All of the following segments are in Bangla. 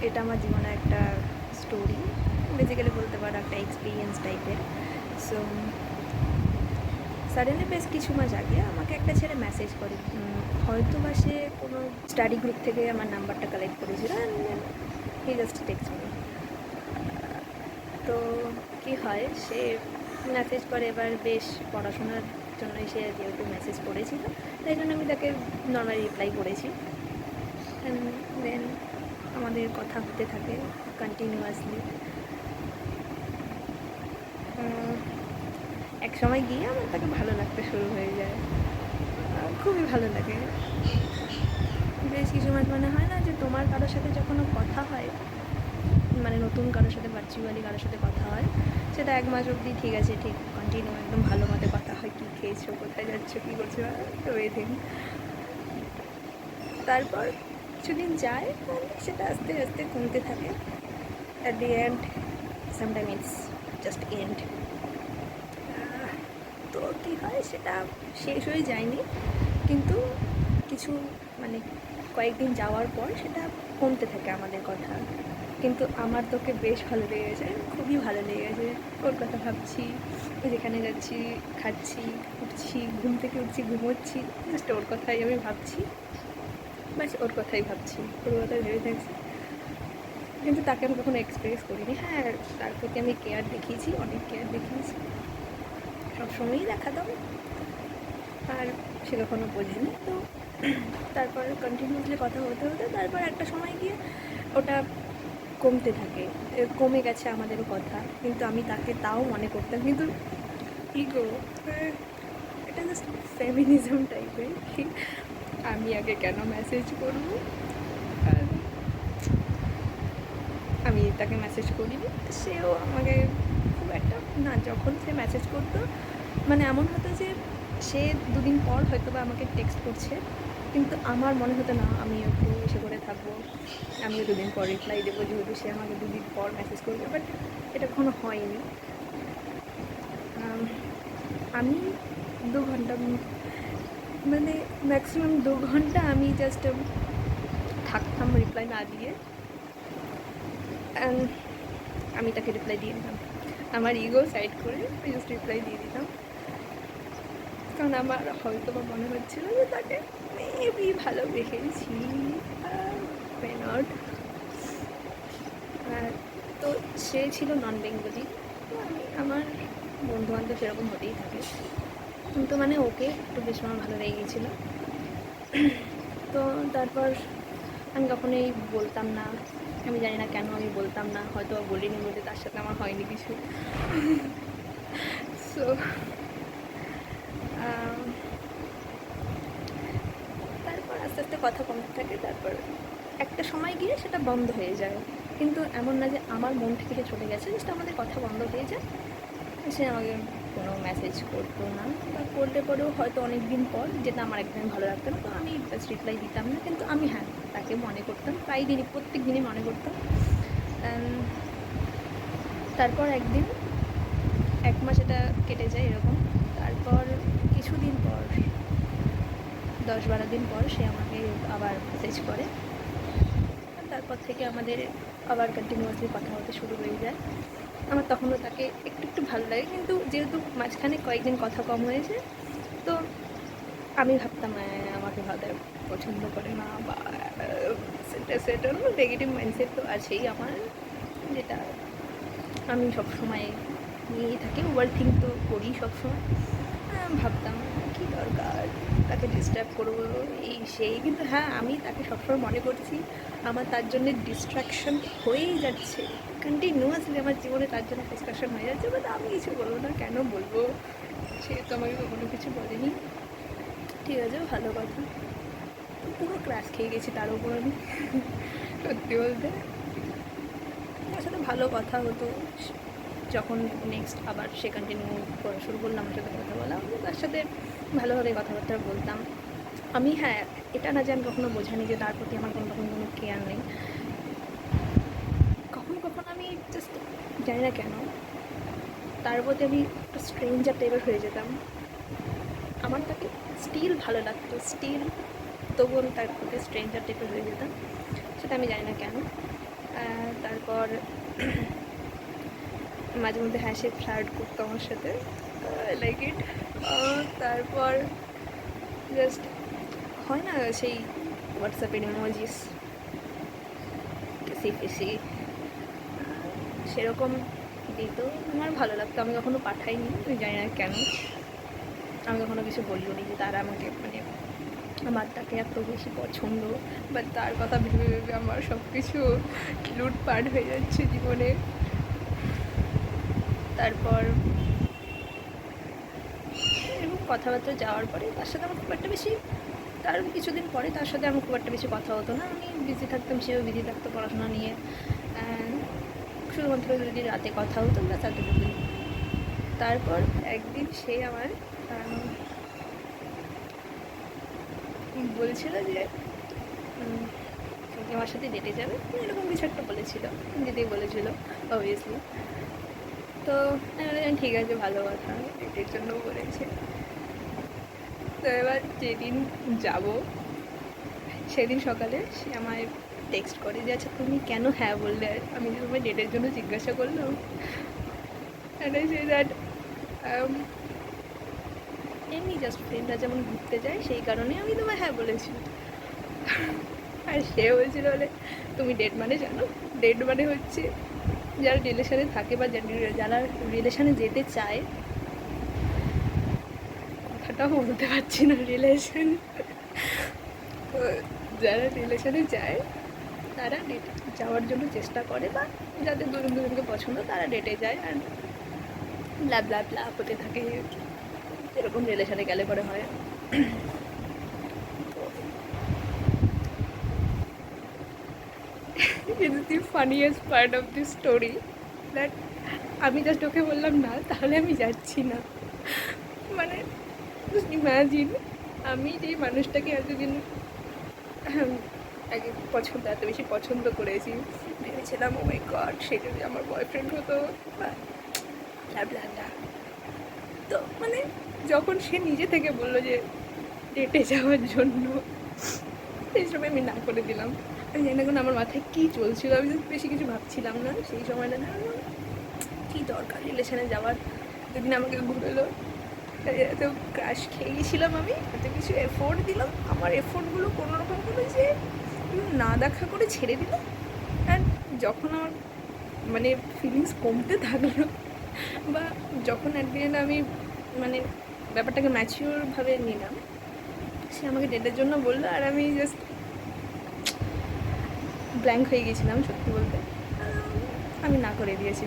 এটা আমার জীবনে একটা স্টোরি, বেসিক্যালি বলতে পারো একটা এক্সপিরিয়েন্স টাইপের। সো সাডেনলি বেশ কিছু মাস আগে আমাকে একটা ছেলে মেসেজ করে, হয়তো বা সে কোনো স্টাডি গ্রুপ থেকে আমার নাম্বারটা কালেক্ট করেছিল, হি জাস্ট টেক্সট মি। তো কি হয়, সে মেসেজ করে, এবার বেশ পড়াশোনার জন্য সে যেহেতু মেসেজ করেছিল, তাই জন্য আমি তাকে নর্মালি রিপ্লাই করেছি। অ্যান্ড দেন আমাদের কথা হতে থাকে কন্টিনিউয়াসলি। এক সময় গিয়ে আমার তাকে ভালো লাগতে শুরু হয়ে যায়, খুবই ভালো লাগে। বেশ কিছু মাস, মানে হয় না যে তোমার কারোর সাথে যখন কথা হয়, মানে নতুন কারোর সাথে ভার্চুয়ালি কারোর সাথে কথা হয়, সেটা 1 মাস অবধি ঠিক আছে, ঠিক কন্টিনিউ একদম ভালো মতে কথা হয়, কী খেয়েছো, কোথায় যাচ্ছো, কী করছো, এভরিথিং। তারপর কিছুদিন যায়, সেটা আস্তে আস্তে কমতে থাকে। At the end sometime it's just and. তো কী হয়, সেটা শেষ হয়ে যায়নি, কিন্তু কিছু মানে কয়েকদিন যাওয়ার পর সেটা কমতে থাকে আমাদের কথা। কিন্তু আমার তোকে বেশ ভালো লেগেছে, খুবই ভালো লেগেছে। ওর কথা ভাবছি, যেখানে যাচ্ছি, খাচ্ছি, উঠছি, ঘুম থেকে উঠছি, ঘুমোচ্ছি, জাস্ট ওর কথাই আমি ভাবছি, বাস ওর কথাই ভাবছি, ওর কথাই ভেবে থাকছি। কিন্তু তাকে আমি কখনো এক্সপ্রেস করিনি। হ্যাঁ, তার প্রতি আমি কেয়ার দেখিয়েছি, অনেক কেয়ার দেখিয়েছি, সবসময়ই দেখাতাম, আর সে কখনো বোঝেনি। তো তারপর কন্টিনিউসলি কথা হতে হতে তারপর একটা সময় গিয়ে ওটা কমতে থাকে, কমে গেছে আমাদেরও কথা, কিন্তু আমি তাকে তাও মনে করতাম। কিন্তু ইগো, এটা জাস্ট ফেমিনিজম টাইপের, কি আমি আগে কেন মেসেজ করবো, আর আমি তাকে মেসেজ করিনি, সেও আমাকে খুব একটা না। যখন সে মেসেজ করতো, মানে এমন হতো যে সে 2 দিন পর হয়তো বা আমাকে টেক্সট করছে, কিন্তু আমার মনে হতো না আমি একটু এসে করে থাকবো, আমিও 2 দিন পর রিপ্লাই দেবো, যেহেতু সে আমাকে 2 দিন পর মেসেজ করবে। বাট এটা কখনো হয়নি। আমি 2 ঘন্টা, মানে ম্যাক্সিমাম 2 ঘন্টা আমি জাস্ট থাকতাম রিপ্লাই না দিয়ে, অ্যান্ড আমি তাকে রিপ্লাই দিয়ে দিতাম। আমার ইগো সাইড করে আমি জাস্ট রিপ্লাই দিয়ে দিতাম, কারণ আমার হয়তো বা মনে হচ্ছিল যে তাকে মেবি ভালোবেসেছি, নট। তো সে ছিল নন বেঙ্গলি, তো আমি, আমার বন্ধুবান্ধব সেরকম হতেই থাকে, কিন্তু মানে ওকে একটু বেশ আমার ভালো লেগে গেছিলো। তো তারপর আমি কখনোই বলতাম না, আমি জানি না কেন আমি বলতাম না, হয়তো বলিনি বলে তার সাথে আমার হয়নি কিছু। সো তারপর আস্তে আস্তে কথা কমতে থাকে, তারপর একটা সময় গিয়ে সেটা বন্ধ হয়ে যায়। কিন্তু এমন না যে আমার মন থেকে চলে গেছে, জাস্ট আমাদের কথা বন্ধ হয়ে যায়। সে আমাকে কোনো মেসেজ করতো না, বা করলে পরেও হয়তো অনেক দিন পর, যেটা আমার একদমই ভালো লাগতো না, তো আমি জাস্ট রিপ্লাই দিতাম না। কিন্তু আমি, হ্যাঁ, তাকে মনে করতাম, প্রায় দিনই, প্রত্যেক দিনই মনে করতাম। তারপর একদিন, 1 মাস এটা কেটে যায় এরকম। তারপর কিছুদিন পর, 10-12 দিন পর সে আমাকে আবার মেসেজ করে। তারপর থেকে আমাদের আবার কন্টিনিউয়াসলি কথা হতে শুরু হয়ে যায়। আমার তখনও তাকে একটু একটু ভালো লাগে, কিন্তু যেহেতু মাঝখানে কয়েকদিন কথা কম হয়েছে, তো আমি ভাবতাম আমাকে হয়তো পছন্দ করে না, বা সেটা সেটা নেগেটিভ মাইন্ডসেট তো আছেই আমার, যেটা আমি সবসময় নিয়েই থাকি, ওভার থিঙ্ক তো করি সবসময়। ভাবতাম কী দরকার তাকে ডিস্টার্ব করবো, এই সেই। কিন্তু হ্যাঁ, আমি তাকে সবসময় মনে করছি, আমার তার জন্যে ডিস্ট্রাকশন হয়েই যাচ্ছে, কন্টিনিউয়াসলি আমার জীবনে তার জন্য ডিস্ট্রাকশন হয়ে যাচ্ছে। বাট আমি কিছু বলবো না, কেন বলবো, সে তো আমাকে কখনো কিছু বলেনি। ঠিক আছে, ভালো কথা। পুরো ক্র্যাশ খেয়ে গেছি তার উপর আমি, সত্যি বলতে। তার সাথে ভালো কথা হতো, যখন নেক্সট আবার সে কন্টিনিউ করা শুরু করলাম আমার সাথে কথা বলা, আমি তার সাথে ভালোভাবে কথাবার্তা বলতাম। আমি, হ্যাঁ, এটা না যে আমি কখনো বোঝানি যে তার প্রতি আমার কোনো রকম কোনো কেয়ার নেই। কখনো কখনো আমি জাস্ট জানি না কেন তার প্রতি আমি একটা স্ট্রেঞ্জার টাইপের হয়ে যেতাম। আমার তাকে স্টিল ভালো লাগতো, স্টিল, তবুও আমি তার প্রতি স্ট্রেঞ্জার টাইপের হয়ে যেতাম, সেটা আমি জানি না কেন। তারপর মাঝে মধ্যে সে ফ্লার্ট করতো আমার সাথে, লাইক ইট। তারপর জাস্ট হয় না সেই হোয়াটসঅ্যাপের ইমোজিস কিসি ফিসি, সেরকম দিত, আমার ভালো লাগতো। আমি কখনো পাঠাইনি, আমি জানি না কেন, আমি কখনো কিছু বলিও নি যে তারা আমাকে মানে আমার তাকে এত বেশি পছন্দ, বা তার কথা ভেবে ভেবে আমার সব কিছু লুটপাট হয়ে যাচ্ছে জীবনে। তারপর এরকম কথাবার্তা যাওয়ার পরে তার সাথে আমার খুব একটা বেশি, তার কিছুদিন পরে তার সাথে আমার খুব একটা বেশি কথা হতো না। আমি বিজি থাকতাম, সেও বিজি থাকতো পড়াশোনা নিয়ে। শুধুমাত্র যদি রাতে কথা হতো ব্যাস এতটুকুই। তারপর একদিন সে আমার বলছিল যে তুমি আমার সাথে ডেটে যাবে, এরকম কিছু একটা বলেছিল, দিদিই বলেছিল অবভিয়াসলি। তো আমি বললাম ঠিক আছে, ভালো কথা, ডেটের জন্য বলেছে। তো এবার যেদিন যাব সেদিন সকালে সে আমায় টেক্সট করে যে আচ্ছা তুমি কেন হ্যাঁ বললে, আমি যে তোমায় ডেটের জন্য জিজ্ঞাসা করলাম। অ্যান্ড আই সে দ্যাট এমনি জাস্ট ফ্রেন্ডরা যেমন ঘুরতে যায় সেই কারণে আমি তোমায় হ্যাঁ বলেছি। আর সে বলছিল বলে তুমি ডেট মানে জানো, ডেট মানে হচ্ছে যারা রিলেশনে থাকে বা যারা রিলেশনে যেতে চায়, কথাটাও বলতে পারছি না, রিলেশন, তো যারা রিলেশনে যায় তারা ডেটে যাওয়ার জন্য চেষ্টা করে, বা যাদের দুজন দুজনকে পছন্দ তারা ডেটে যায়, আর ব্লা ব্লা ব্লা হতে থাকে, এরকম রিলেশনে গেলে পরে হয়। It is the funniest part of this story that আমি জাস্ট ওকে বললাম না তাহলে আমি যাচ্ছি না। মানে ইম্যাজিন, আমি যেই মানুষটাকে এতদিন আগে এত বেশি পছন্দ করেছি, ভেবেছিলাম ও মাই গড সে যদি আমার বয়ফ্রেন্ড হতো বা তো মানে যখন সে নিজে থেকে বললো যে ডেটে যাওয়ার জন্য, সেই সময় আমি না করে দিলাম। আমি জানি না কোনো আমার মাথায় কী চলছিল, আমি বেশি কিছু ভাবছিলাম না সেই সময়টা, না কী দরকার রিলেশনে যাওয়ার, যেদিন আমাকে ঘুরেলো এত ক্রাশ খেয়ে গেছিলাম, আমি এত কিছু এফোর্ট দিলাম, আমার এফোর্টগুলো কোনোরকম করে যে না দেখা করে ছেড়ে দিলাম। অ্যান্ড যখন আমার মানে ফিলিংস কমতে থাকলো, বা যখন অ্যাট দি এন্ড আমি মানে ব্যাপারটাকে ম্যাচিওরভাবে নিলাম, সে আমাকে ডেটের জন্য বললো, আর আমি জাস্ট ব্ল্যাঙ্ক হয়ে গেছিলাম সত্যি বলতে। আমি না করে দিয়েছি।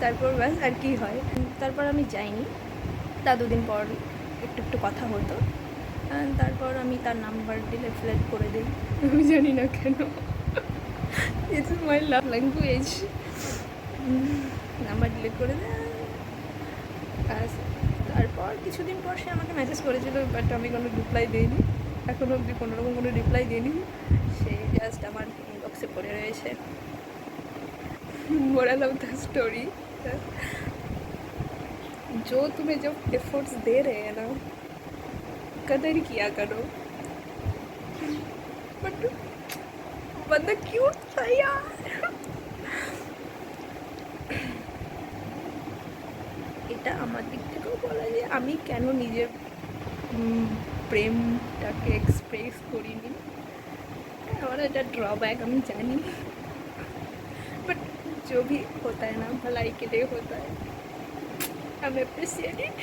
তারপর ব্যাস আর কি হয়, তারপর আমি যাইনি, তা দুদিন পর একটু একটু কথা হতো, তারপর আমি তার নাম্বার ডিলিট করে দিই, আমি জানি না কেন, it's my love language. Number delete করে দেয়। তারপর কিছুদিন পর সে আমাকে মেসেজ করেছিল, বাট আমি কোনো রিপ্লাই দিইনি, এখনও অবধি কোনোরকম কোনো রিপ্লাই দিইনি, সে জাস্ট আমার ইনবক্সে পড়ে রয়েছে। मोरल ऑफ द स्टोरी, जो तुम्हें जो एफर्ट्स दे रहे हैं ना, कदर किया करो। बट बंदा क्यूट था यार। এটা আমার দিক থেকেও বলা যায় আমি কেন নিজের প্রেমটাকে এক্সপ্রেস করিনি, আমার এটা ड्रॉबैक আমি জানি, बट जो भी होता है ना भलाई के लिए होता है, आई एम अप्रिशिएट इट।